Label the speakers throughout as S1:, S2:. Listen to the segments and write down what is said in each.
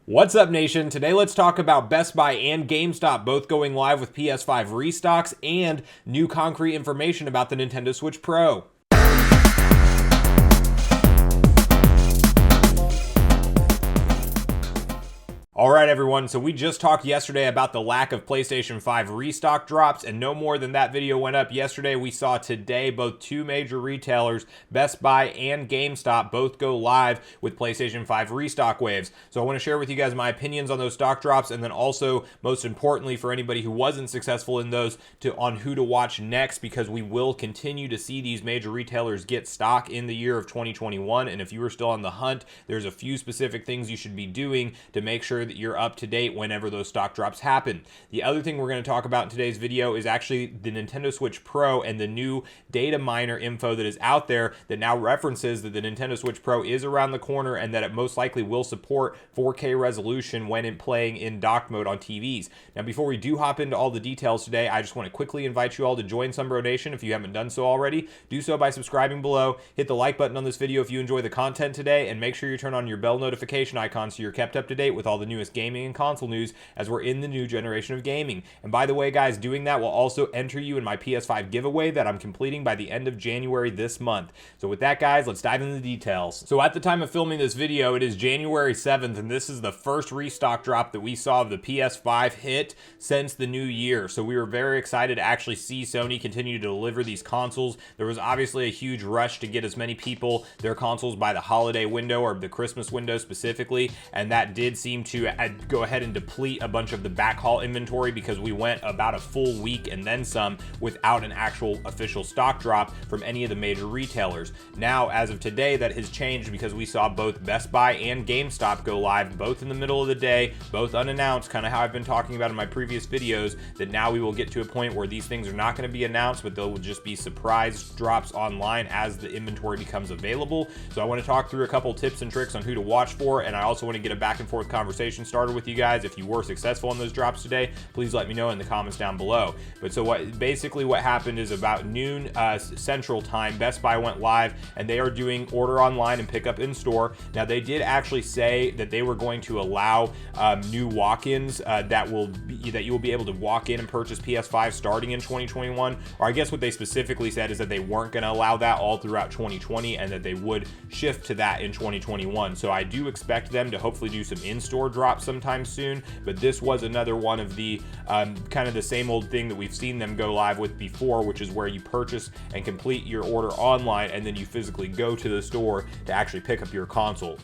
S1: What's up, nation? Today let's talk about Best Buy and GameStop both going live with PS5 Restocks and new concrete information about the Nintendo Switch Pro. All right, everyone, so we just talked yesterday about the lack of PlayStation 5 restock drops, and no more than that video went up yesterday. We saw today both two major retailers, Best Buy and GameStop, both go live with PlayStation 5 restock waves. So I want to share with you guys my opinions on those stock drops, and then also, most importantly, for anybody who wasn't successful in those, on who to watch next, because we will continue to see these major retailers get stock in the year of 2021, and if you are still on the hunt, there's a few specific things you should be doing to make sure that you're up to date whenever those stock drops happen. The other thing we're going to talk about in today's video is actually the Nintendo Switch Pro and the new data miner info that is out there that now references that the Nintendo Switch Pro is around the corner and that it most likely will support 4K resolution when playing in dock mode on TVs. Now, before we do hop into all the details today, I just want to quickly invite you all to join Sunbro Nation if you haven't done so already. Do so by subscribing below, hit the like button on this video if you enjoy the content today, and make sure you turn on your bell notification icon so you're kept up to date with all the newest gaming and console news as we're in the new generation of gaming. And by the way, guys, doing that will also enter you in my PS5 giveaway that I'm completing by the end of January this month. So with that, guys, let's dive into the details. So at the time of filming this video, it is January 7th, and this is the first restock drop that we saw of the PS5 hit since the new year. So we were very excited to actually see Sony continue to deliver these consoles. There was obviously a huge rush to get as many people their consoles by the holiday window or the Christmas window specifically, and that did seem to go ahead and deplete a bunch of the backhaul inventory because we went about a full week and then some without an actual official stock drop from any of the major retailers. Now, as of today, that has changed because we saw both Best Buy and GameStop go live, both in the middle of the day, both unannounced, kind of how I've been talking about in my previous videos, that now we will get to a point where these things are not going to be announced, but they'll just be surprise drops online as the inventory becomes available. So I want to talk through a couple tips and tricks on who to watch for, and I also want to get a back and forth conversation started with you guys. If you were successful in those drops today, please let me know in the comments down below. But so what happened is about noon Central Time, Best Buy went live and they are doing order online and pick up in store. Now, they did actually say that they were going to allow new walk-ins that you will be able to walk in and purchase PS5 starting in 2021. Or I guess what they specifically said is that they weren't going to allow that all throughout 2020 and that they would shift to that in 2021. So I do expect them to hopefully do some in-store drops sometime soon, but this was another one of the kind of the same old thing that we've seen them go live with before, which is where you purchase and complete your order online and then you physically go to the store to actually pick up your console.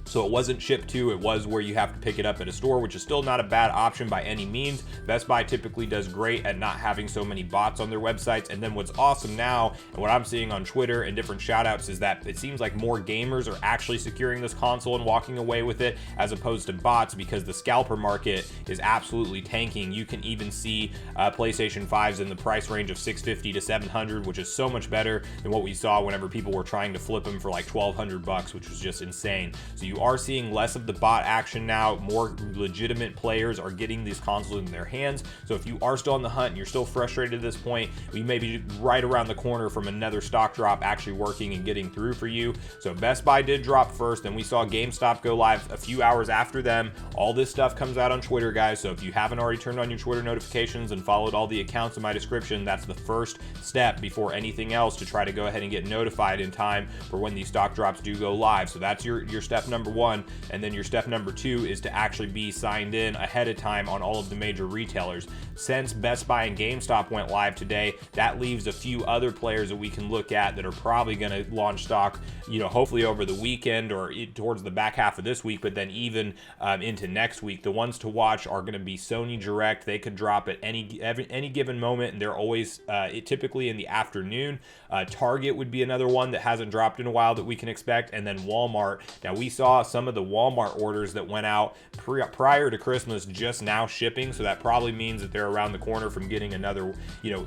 S1: So it wasn't shipped to, it was where you have to pick it up at a store, which is still not a bad option by any means. Best Buy typically does great at not having so many bots on their websites. And then what's awesome now, and what I'm seeing on Twitter and different shout outs, is that it seems like more gamers are actually securing this console and walking away with it as opposed to bots, because the scalper market is absolutely tanking. You can even see PlayStation 5s in the price range of $650 to $700, which is so much better than what we saw whenever people were trying to flip them for like $1,200, which was just insane. So you are seeing less of the bot action now. More legitimate players are getting these consoles in their hands. So if you are still on the hunt and you're still frustrated at this point, we may be right around the corner from another stock drop actually working and getting through for you. So Best Buy did drop first, and we saw GameStop go live a few hours after them. All this stuff comes out on Twitter, guys, so if you haven't already turned on your Twitter notifications and followed all the accounts in my description, that's the first step before anything else to try to go ahead and get notified in time for when these stock drops do go live. So that's your step number one. And then your step number two is to actually be signed in ahead of time on all of the major retailers. Since Best Buy and GameStop went live today, that leaves a few other players that we can look at that are probably going to launch stock, hopefully over the weekend or towards the back half of this week, but then even into next week. The ones to watch are going to be Sony Direct. They could drop at any given moment, and they're always typically in the afternoon. Target would be another one that hasn't dropped in a while that we can expect, and then Walmart. Now, we saw some of the Walmart orders that went out prior to Christmas just now shipping, so that probably means that they're around the corner from getting another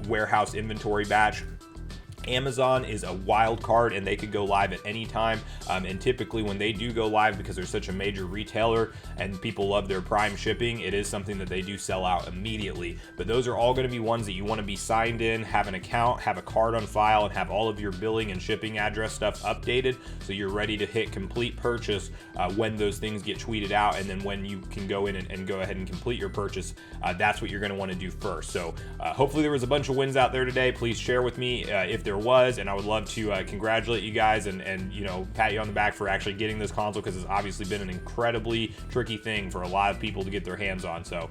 S1: warehouse inventory batch. Amazon is a wild card, and they could go live at any time. And typically when they do go live, because they're such a major retailer and people love their Prime shipping, it is something that they do sell out immediately. But those are all going to be ones that you want to be signed in, have an account, have a card on file, and have all of your billing and shipping address stuff updated, so you're ready to hit complete purchase when those things get tweeted out. And then when you can go in and go ahead and complete your purchase, that's what you're going to want to do first. So hopefully there was a bunch of wins out there today. Please share with me if there was, and I would love to congratulate you guys and you know, pat you on the back for actually getting this console, because it's obviously been an incredibly tricky thing for a lot of people to get their hands on. So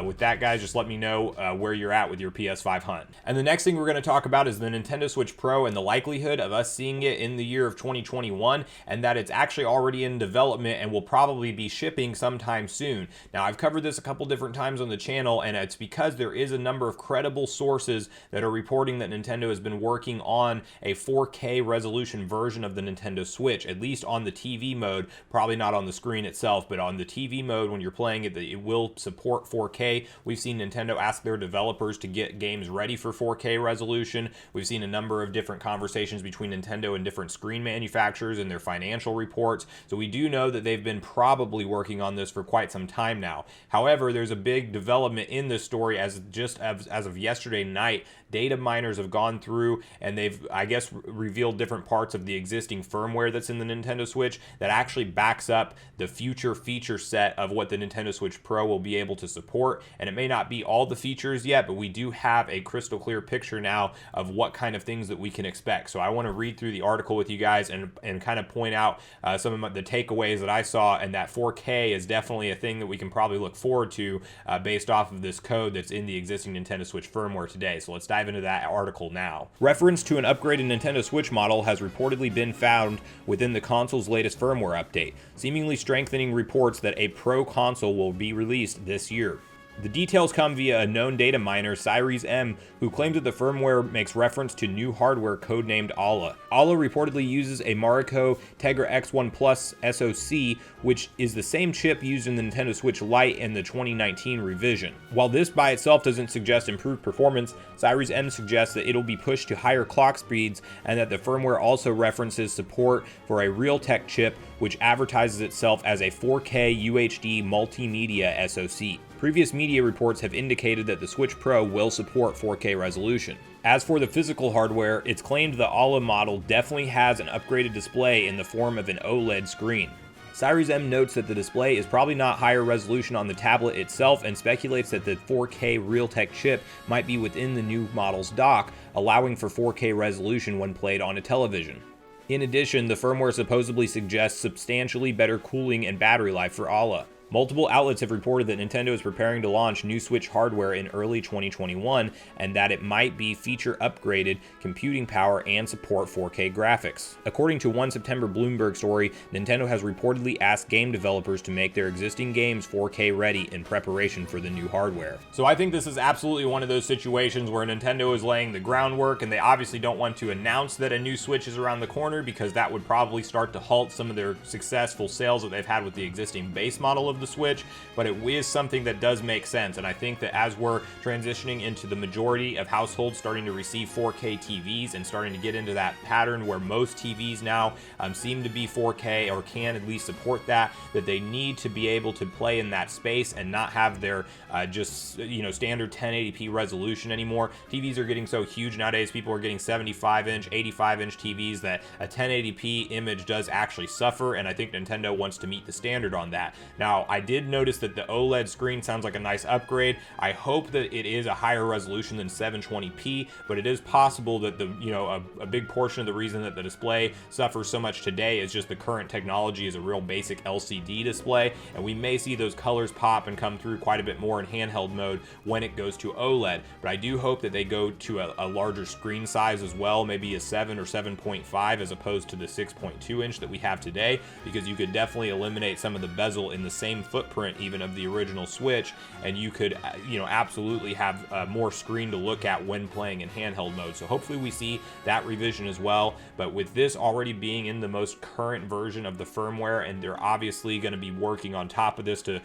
S1: with that, guys, just let me know where you're at with your PS5 hunt. And the next thing we're going to talk about is the Nintendo Switch Pro and the likelihood of us seeing it in the year of 2021, and that it's actually already in development and will probably be shipping sometime soon. Now, I've covered this a couple different times on the channel, and it's because there is a number of credible sources that are reporting that Nintendo has been working on a 4K resolution version of the Nintendo Switch, at least on the TV mode, probably not on the screen itself, but on the TV mode when you're playing it, it will support 4K. We've seen Nintendo ask their developers to get games ready for 4K resolution. We've seen a number of different conversations between Nintendo and different screen manufacturers in their financial reports. So we do know that they've been probably working on this for quite some time now. However, there's a big development in this story as of yesterday night. Data miners have gone through and they've, I guess, revealed different parts of the existing firmware that's in the Nintendo Switch that actually backs up the future feature set of what the Nintendo Switch Pro will be able to support. And it may not be all the features yet, but we do have a crystal clear picture now of what kind of things that we can expect. So I want to read through the article with you guys and kind of point out some of the takeaways that I saw, and that 4K is definitely a thing that we can probably look forward to based off of this code that's in the existing Nintendo Switch firmware today. So let's dive into that article now. Reference to an upgraded Nintendo Switch model has reportedly been found within the console's latest firmware update, seemingly strengthening reports that a Pro console will be released this year. The details come via a known data miner, Cyrese M, who claims that the firmware makes reference to new hardware codenamed Aula. Aula reportedly uses a Marico Tegra X1 Plus SoC, which is the same chip used in the Nintendo Switch Lite in the 2019 revision. While this by itself doesn't suggest improved performance, Cyrese M suggests that it'll be pushed to higher clock speeds, and that the firmware also references support for a Realtek chip, which advertises itself as a 4K UHD multimedia SoC. Previous media reports have indicated that the Switch Pro will support 4K resolution. As for the physical hardware, it's claimed the Aula model definitely has an upgraded display in the form of an OLED screen. Cyrese M notes that the display is probably not higher resolution on the tablet itself, and speculates that the 4K Realtek chip might be within the new model's dock, allowing for 4K resolution when played on a television. In addition, the firmware supposedly suggests substantially better cooling and battery life for Aula. Multiple outlets have reported that Nintendo is preparing to launch new Switch hardware in early 2021, and that it might be feature upgraded computing power and support 4K graphics. According to one September Bloomberg story, Nintendo has reportedly asked game developers to make their existing games 4K ready in preparation for the new hardware. So I think this is absolutely one of those situations where Nintendo is laying the groundwork, and they obviously don't want to announce that a new Switch is around the corner, because that would probably start to halt some of their successful sales that they've had with the existing base model of the Switch. But it is something that does make sense, and I think that as we're transitioning into the majority of households starting to receive 4K TVs and starting to get into that pattern where most TVs now seem to be 4K, or can at least support that they need to be able to play in that space and not have their just, you know, standard 1080p resolution anymore. TVs are getting so huge nowadays. People are getting 75-inch, 85-inch TVs that a 1080p image does actually suffer, and I think Nintendo wants to meet the standard on that. Now, I did notice that the OLED screen sounds like a nice upgrade. I hope that it is a higher resolution than 720p, but it is possible that a big portion of the reason that the display suffers so much today is just the current technology is a real basic LCD display, and we may see those colors pop and come through quite a bit more in handheld mode when it goes to OLED. But I do hope that they go to a larger screen size as well, maybe a 7 or 7.5 as opposed to the 6.2 inch that we have today, because you could definitely eliminate some of the bezel in the same same footprint even of the original Switch, and you could absolutely have more screen to look at when playing in handheld mode. So hopefully we see that revision as well. But with this already being in the most current version of the firmware, and they're obviously going to be working on top of this to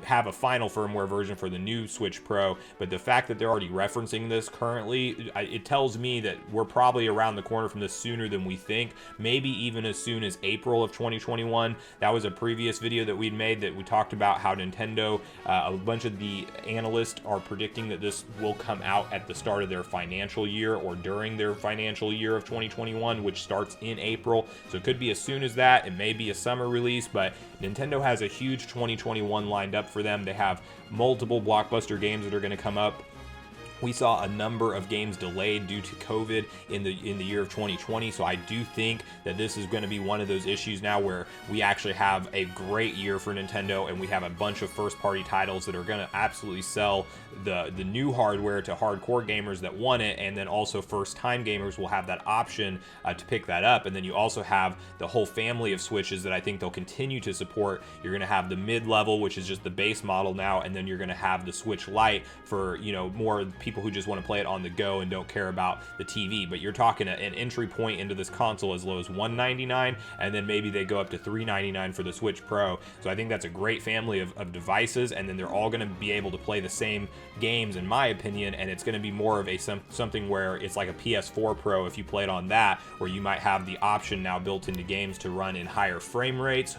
S1: have a final firmware version for the new Switch Pro, but the fact that they're already referencing this currently, it tells me that we're probably around the corner from this sooner than we think, maybe even as soon as April of 2021. That was a previous video that we'd made that we talked about how Nintendo, a bunch of the analysts are predicting that this will come out at the start of their financial year or during their financial year of 2021, which starts in April. So it could be as soon as that. It may be a summer release, but Nintendo has a huge 2021 lined up for them. They have multiple blockbuster games that are going to come up. We saw a number of games delayed due to COVID in the year of 2020, so I do think that this is going to be one of those issues now where we actually have a great year for Nintendo, and we have a bunch of first-party titles that are going to absolutely sell the new hardware to hardcore gamers that want it, and then also first-time gamers will have that option to pick that up. And then you also have the whole family of Switches that I think they'll continue to support. You're going to have the mid-level, which is just the base model now, and then you're going to have the Switch Lite for more people who just want to play it on the go and don't care about the TV. But you're talking an entry point into this console as low as $199, and then maybe they go up to $399 for the Switch Pro. So I think that's a great family of devices, and then they're all going to be able to play the same games, in my opinion, and it's going to be more of a something where it's like a PS4 Pro if you play it on that, where you might have the option now built into games to run in higher frame rates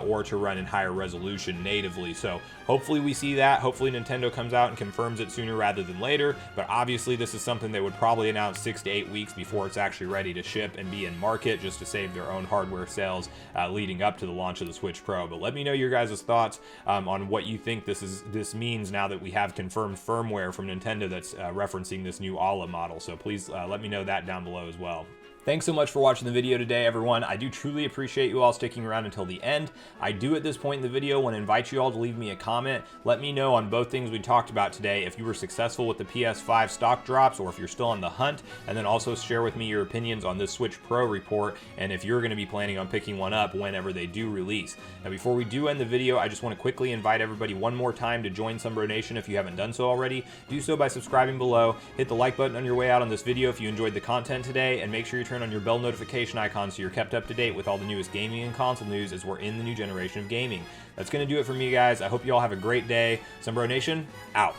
S1: or to run in higher resolution natively. So hopefully we see that. Hopefully Nintendo comes out and confirms it sooner rather than later, but obviously this is something they would probably announce 6 to 8 weeks before it's actually ready to ship and be in market, just to save their own hardware sales leading up to the launch of the Switch Pro. But let me know your guys' thoughts on what you think this means now that we have confirmed firmware from Nintendo that's referencing this new Aula model. So please let me know that down below as well. Thanks so much for watching the video today, everyone. I do truly appreciate you all sticking around until the end. I do at this point in the video want to invite you all to leave me a comment. Let me know on both things we talked about today, if you were successful with the PS5 stock drops or if you're still on the hunt, and then also share with me your opinions on this Switch Pro report and if you're going to be planning on picking one up whenever they do release. Now, before we do end the video, I just want to quickly invite everybody one more time to join Sunbro Nation if you haven't done so already. Do so by subscribing below. Hit the like button on your way out on this video if you enjoyed the content today, and make sure you turn on your bell notification icon so you're kept up to date with all the newest gaming and console news as we're in the new generation of gaming. That's going to do it for me, guys. I hope you all have a great day. Sunbro Nation, out.